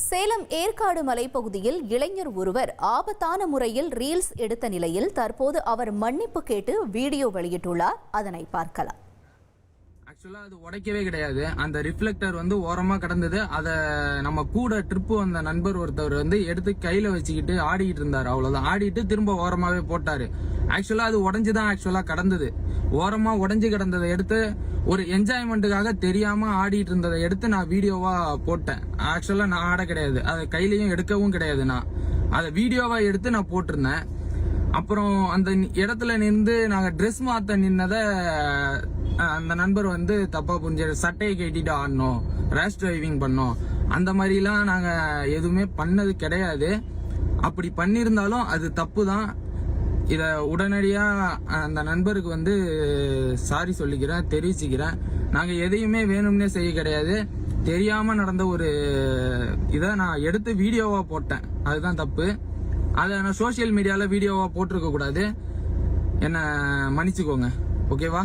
சேலம் ஏற்காடு மலைப்பகுதியில் இளைஞர் ஒருவர் ஆபத்தான முறையில் ரீல்ஸ் எடுத்த நிலையில் தற்போது அவர் மன்னிப்பு கேட்டு வீடியோ வெளியிட்டுள்ளார். அதனை பார்க்கலாம். ஆக்சுவலா அது உடைக்கவே கிடையாது. அந்த ரிஃப்ளெக்டர் ஓரமா கடந்தது. அத நம்ம கூட ட்ரிப்பு வந்த நண்பர் ஒருத்தவர் எடுத்து கையில வச்சுக்கிட்டு ஆடிட்டு இருந்தாரு. அவ்வளவுதான். ஆடிட்டு திரும்ப ஓரமாவே போட்டாரு. ஆக்சுவலா அது உடஞ்சுதான் ஆக்சுவலா கடந்தது. ஓரமா உடஞ்சு கிடந்ததை எடுத்து ஒரு என்ஜாய்மெண்ட்டுக்காக தெரியாம ஆடிட்டு இருந்ததை எடுத்து நான் வீடியோவா போட்டேன். ஆக்சுவலா நான் ஆட கிடையாது. அதை கையிலயும் எடுக்கவும் கிடையாது. நான் அதை வீடியோவா எடுத்து நான் போட்டிருந்தேன். அப்புறம் அந்த இடத்துல நின்று நாங்க ட்ரெஸ் மாத்த நின்னத அந்த நண்பர் தப்பா புரிஞ்ச சட்டையை கட்டிட்டு ஆடணும், ரேஷ் டிரைவிங் பண்ணோம், அந்த மாதிரிலாம் நாங்க எதுவுமே பண்ணது கிடையாது. அப்படி பண்ணிருந்தாலும் அது தப்பு தான். இத உடனடியா அந்த நண்பருக்கு சாரி சொல்லிக்கிறேன், தெரிவிச்சுக்கிறேன். நாங்க எதையுமே வேணும்னே செய்ய கிடையாது. தெரியாம நடந்த ஒரு இதை நான் எடுத்து வீடியோவா போட்டேன். அதுதான் தப்பு. அதை நான் சோசியல் மீடியால வீடியோவா போட்டிருக்க கூடாது. என்ன மன்னிச்சுக்கோங்க. ஓகேவா?